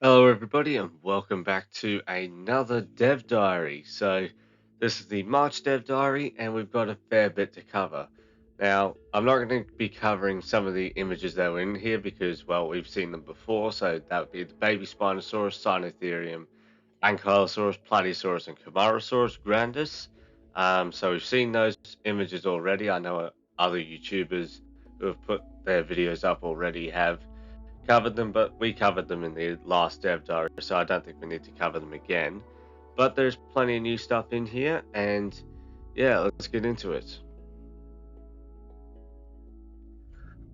Hello, everybody, and welcome back to another Dev Diary. So, this is the March Dev Diary, and we've got a fair bit to cover. Now, I'm not going to be covering some of the images that were in here because, well, we've seen them before. So, that would be the baby Spinosaurus, Sinotherium, Ankylosaurus, Platysaurus, and Camarasaurus grandis. So, we've seen those images already. I know other YouTubers who have put their videos up already have covered them, but we covered them in the last Dev Diary, so I don't think we need to cover them again. But there's plenty of new stuff in here, and yeah, let's get into it.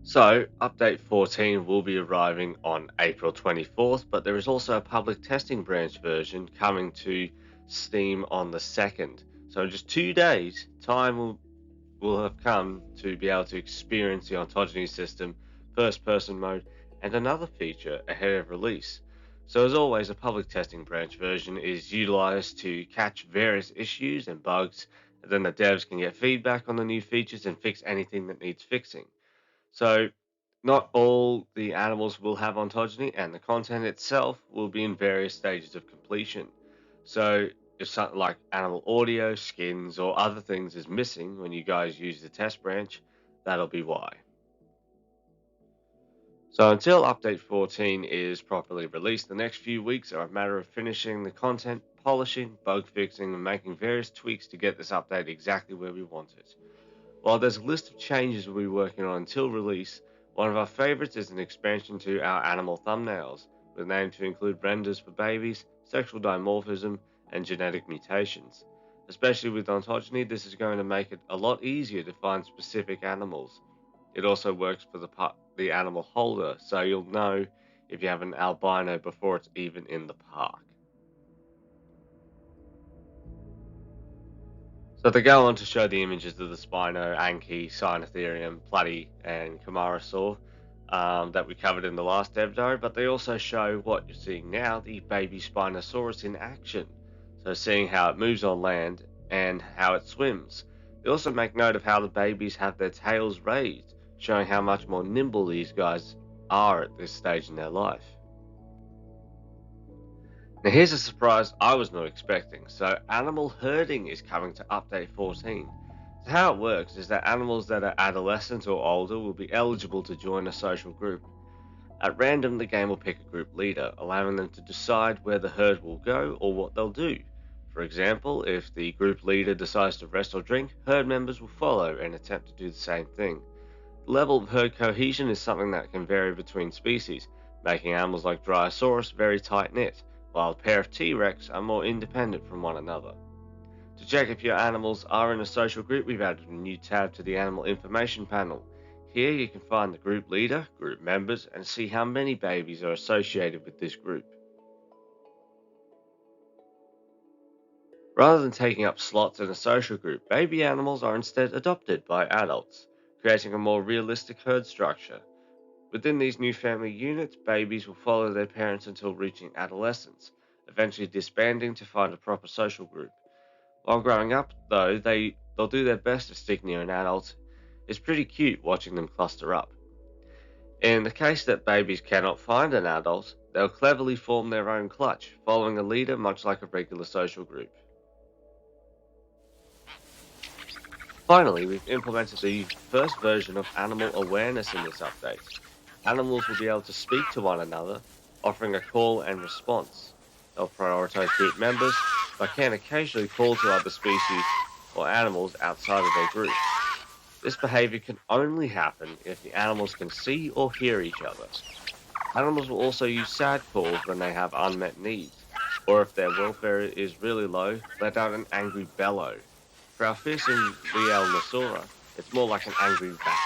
So, update 14 will be arriving on April 24th, but there is also a public testing branch version coming to Steam on the 2nd. So, in just 2 days, time will have come to be able to experience the ontogeny system, first person mode, and another feature ahead of release. So, as always, a public testing branch version is utilized to catch various issues and bugs, and then the devs can get feedback on the new features and fix anything that needs fixing. So, not all the animals will have ontogeny, and the content itself will be in various stages of completion. So, if something like animal audio, skins, or other things is missing when you guys use the test branch, that'll be why. So, until update 14 is properly released, the next few weeks are a matter of finishing the content, polishing, bug fixing, and making various tweaks to get this update exactly where we want it. While there's a list of changes we'll be working on until release, one of our favorites is an expansion to our animal thumbnails, with an aim to include renders for babies, sexual dimorphism, and genetic mutations. Especially with ontogeny, this is going to make it a lot easier to find specific animals. It also works for the animal holder, so you'll know if you have an albino before it's even in the park. So they go on to show the images of the Spino, Anki, Sinotherium, Platy, and Camarasaur that we covered in the last Dev Diary, but they also show what you're seeing now, the baby Spinosaurus in action. So seeing how it moves on land and how it swims. They also make note of how the babies have their tails raised, showing how much more nimble these guys are at this stage in their life. Now, here's a surprise I was not expecting. So, animal herding is coming to update 14. So, how it works is that animals that are adolescent or older will be eligible to join a social group. At random, the game will pick a group leader, allowing them to decide where the herd will go or what they'll do. For example, if the group leader decides to rest or drink, herd members will follow and attempt to do the same thing. The level of herd cohesion is something that can vary between species, making animals like Dryosaurus very tight-knit, while a pair of T-Rex are more independent from one another. To check if your animals are in a social group, we've added a new tab to the animal information panel. Here you can find the group leader, group members, and see how many babies are associated with this group. Rather than taking up slots in a social group, baby animals are instead adopted by adults, creating a more realistic herd structure. Within these new family units, babies will follow their parents until reaching adolescence, eventually disbanding to find a proper social group. While growing up, though, they'll do their best to stick near an adult. It's pretty cute watching them cluster up. In the case that babies cannot find an adult, they'll cleverly form their own clutch, following a leader much like a regular social group. Finally, we've implemented the first version of animal awareness in this update. Animals will be able to speak to one another, offering a call and response. They'll prioritize group members, but can occasionally call to other species or animals outside of their group. This behavior can only happen if the animals can see or hear each other. Animals will also use sad calls when they have unmet needs, or if their welfare is really low, let out an angry bellow. For our fearsome Lielnosaura, it's more like an angry rat.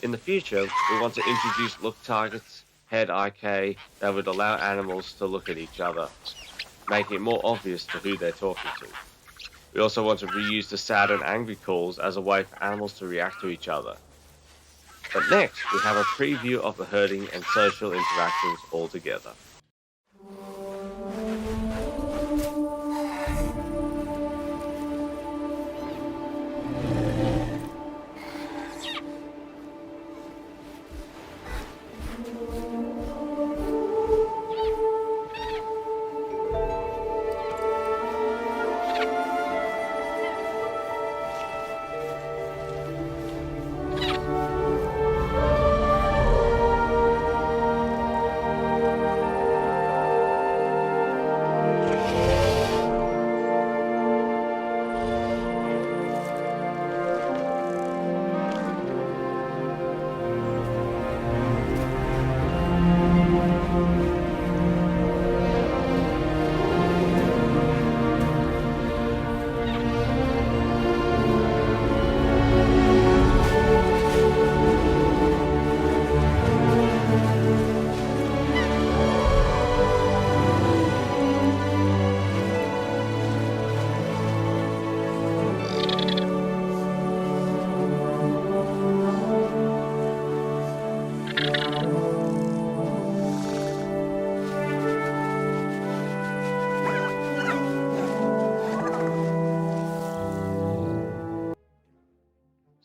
In the future, we want to introduce look targets, head IK, that would allow animals to look at each other, making it more obvious to who they're talking to. We also want to reuse the sad and angry calls as a way for animals to react to each other. But next, we have a preview of the herding and social interactions all together.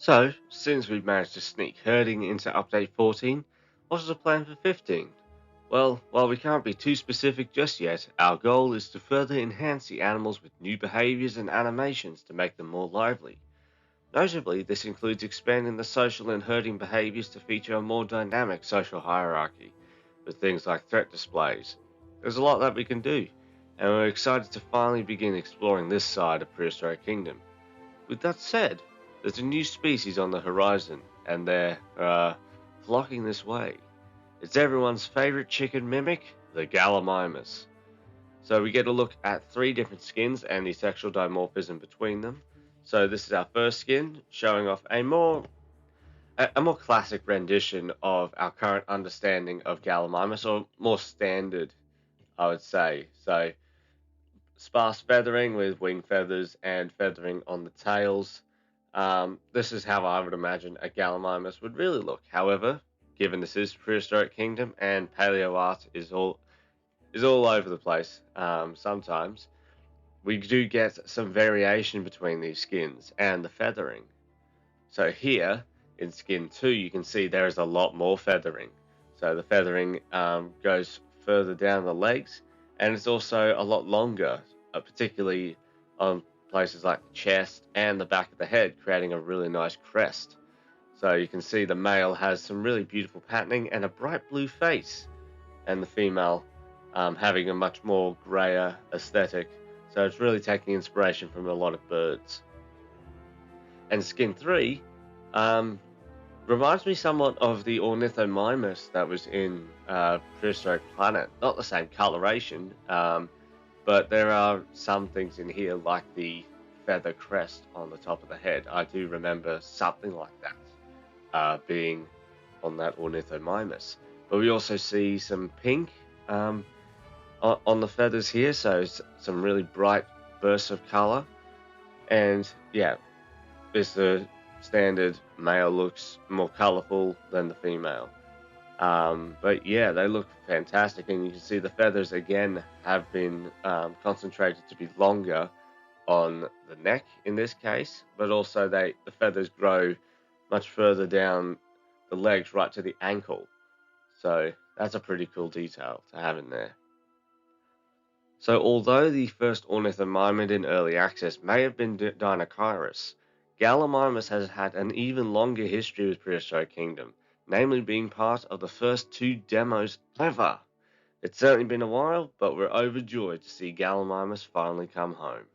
So, since we've managed to sneak herding into update 14, what's the plan for 15? Well, while we can't be too specific just yet, our goal is to further enhance the animals with new behaviors and animations to make them more lively. Notably, this includes expanding the social and herding behaviors to feature a more dynamic social hierarchy, with things like threat displays. There's a lot that we can do, and we're excited to finally begin exploring this side of Prehistoric Kingdom. With that said, there's a new species on the horizon, and they're flocking this way. It's everyone's favorite chicken mimic, the Gallimimus. So we get a look at three different skins and the sexual dimorphism between them. So this is our first skin, showing off a more classic rendition of our current understanding of Gallimimus, or more standard, I would say. So sparse feathering with wing feathers and feathering on the tails. This is how I would imagine a Gallimimus would really look. However, given this is Prehistoric Kingdom and paleo art is all over the place, sometimes we do get some variation between these skins and the feathering. So here in skin 2, you can see there is a lot more feathering. So the feathering goes further down the legs, and it's also a lot longer, particularly on places like the chest and the back of the head, creating a really nice crest. So you can see the male has some really beautiful patterning and a bright blue face, and the female having a much more grayer aesthetic. So it's really taking inspiration from a lot of birds. And skin 3 um, reminds me somewhat of the Ornithomimus that was in Prehistoric Planet. Not the same coloration, but there are some things in here like the feather crest on the top of the head. I do remember something like that being on that Ornithomimus. But we also see some pink on the feathers here, so some really bright bursts of color. And yeah, the standard male looks more colorful than the female. But yeah, they look fantastic, and you can see the feathers again have been concentrated to be longer on the neck in this case, but also the feathers grow much further down the legs right to the ankle. So that's a pretty cool detail to have in there. So although the first ornithomimid in early access may have been Deinocheirus, Gallimimus has had an even longer history with Prehistoric Kingdom, namely being part of the first 2 demos ever. It's certainly been a while, but we're overjoyed to see Gallimimus finally come home.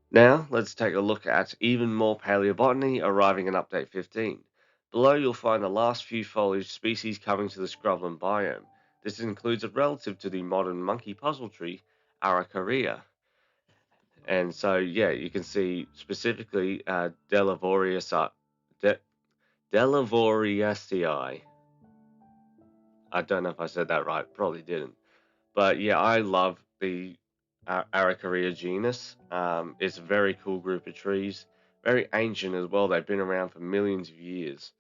Now, let's take a look at even more paleobotany arriving in Update 15. Below, you'll find the last few foliage species coming to the scrubland biome. This includes a relative to the modern monkey puzzle tree, Araucaria. And so, yeah, you can see specifically Delavoriaceae. I don't know if I said that right, probably didn't. But yeah, I love the Araucaria genus. It's a very cool group of trees, very ancient as well. They've been around for millions of years.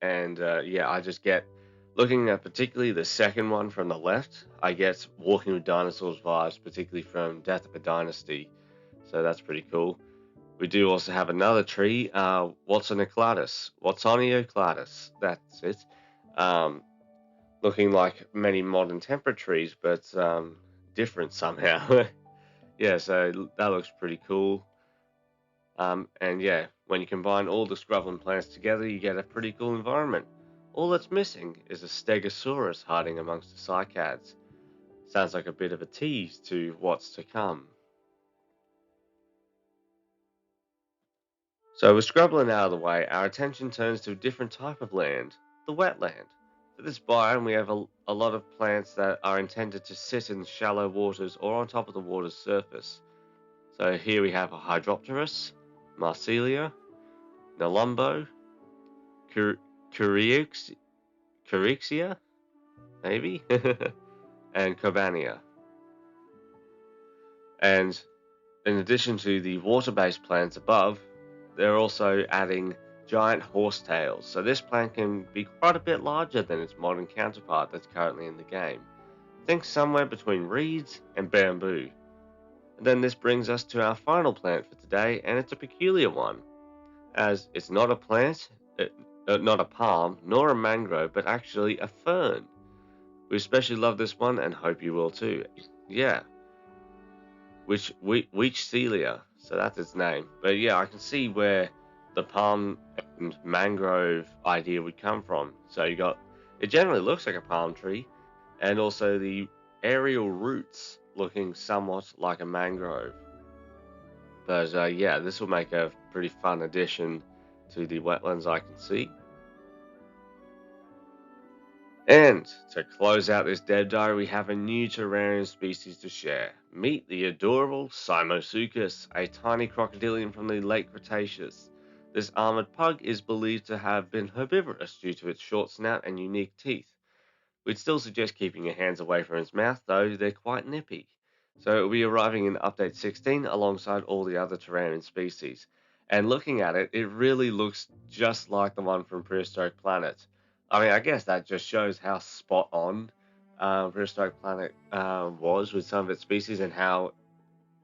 And yeah, I just get, looking at particularly the second one from the left, I get Walking with Dinosaurs vibes, particularly from Death of a Dynasty. So that's pretty cool. We do also have another tree, Watsonocladus. That's it. Um, Looking like many modern temperate trees, but different somehow. Yeah, so that looks pretty cool. And yeah, when you combine all the scrubland plants together, you get a pretty cool environment. All that's missing is a Stegosaurus hiding amongst the cycads. Sounds like a bit of a tease to what's to come. So with scrubland out of the way, our attention turns to a different type of land, the wetland. For this biome, we have a lot of plants that are intended to sit in shallow waters or on top of the water's surface. So here we have a Hydropterus, Marsilia, Nelumbo, Coriexia, maybe, and Cobania. And in addition to the water-based plants above, they're also adding giant horsetails. So this plant can be quite a bit larger than its modern counterpart that's currently in the game. Think somewhere between reeds and bamboo. And then this brings us to our final plant for today, and it's a peculiar one, as it's not a plant, not a palm, nor a mangrove, but actually a fern. We especially love this one and hope you will too. Yeah, Celia, so that's its name. But yeah, I can see where the palm and mangrove idea would come from. So you got, it generally looks like a palm tree, and also the aerial roots looking somewhat like a mangrove. But yeah, this will make a pretty fun addition to the wetlands, I can see. And to close out this dev diary, we have a new terrarium species to share. Meet the adorable Simosuchus, a tiny crocodilian from the late Cretaceous. This armored pug is believed to have been herbivorous due to its short snout and unique teeth. We'd still suggest keeping your hands away from its mouth, though they're quite nippy. So it will be arriving in update 16 alongside all the other terrarium species. And looking at it, it really looks just like the one from Prehistoric Planet. I mean, I guess that just shows how spot on Prehistoric Planet was with some of its species and how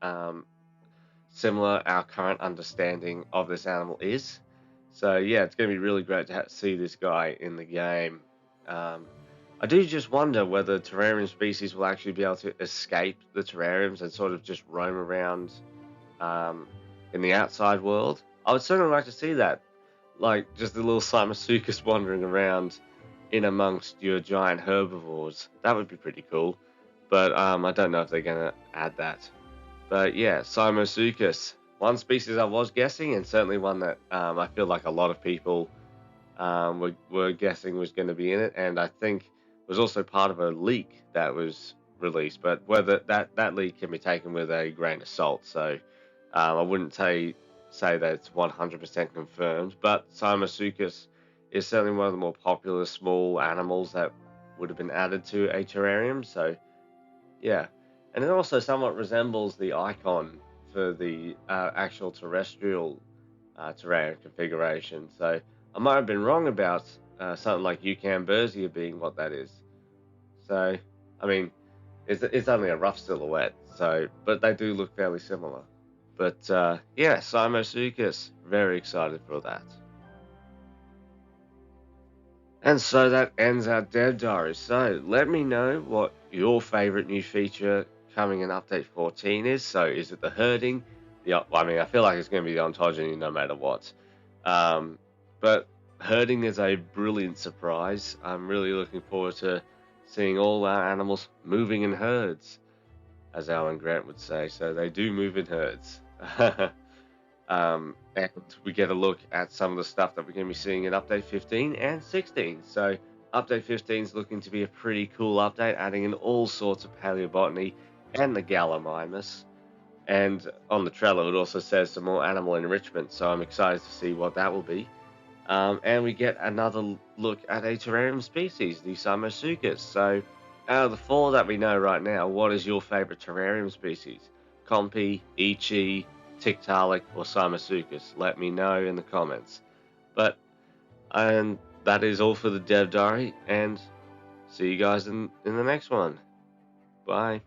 um, similar our current understanding of this animal is. So yeah, it's going to be really great to see this guy in the game. Um, I do just wonder whether terrarium species will actually be able to escape the terrariums and sort of just roam around um, in the outside world. I would certainly like to see that, like just a little Simosuchus wandering around in amongst your giant herbivores. That would be pretty cool. But I don't know if they're going to add that. But yeah, Simosuchus, one species I was guessing, and certainly one that I feel like a lot of people were guessing was going to be in it, and I think was also part of a leak that was released. But whether that leak can be taken with a grain of salt, so I wouldn't say that it's 100% confirmed. But Simosuchus is certainly one of the more popular small animals that would have been added to a terrarium. So yeah, and it also somewhat resembles the icon for the actual terrestrial terrarium configuration. So I might have been wrong about something like U14 being what that is. So I mean, it's only a rough silhouette. So, but they do look fairly similar. But yeah, Simosuchus, very excited for that. And so that ends our dev diary. So let me know what your favorite new feature coming in update 14 is. So is it the herding? I mean, I feel like it's going to be the ontogeny no matter what. But herding is a brilliant surprise. I'm really looking forward to seeing all our animals moving in herds, as Alan Grant would say. So they do move in herds. And we get a look at some of the stuff that we're going to be seeing in update 15 and 16. So update 15 is looking to be a pretty cool update, adding in all sorts of paleobotany and the Gallimimus. And on the trailer, it also says some more animal enrichment, so I'm excited to see what that will be. And we get another look at a terrarium species, the Simosuchus. So out of the four that we know right now, what is your favorite terrarium species? Compy, Ichi, Tiktaalik, or Simosuchus? Let me know in the comments. And that is all for the dev diary, and see you guys in the next one. Bye.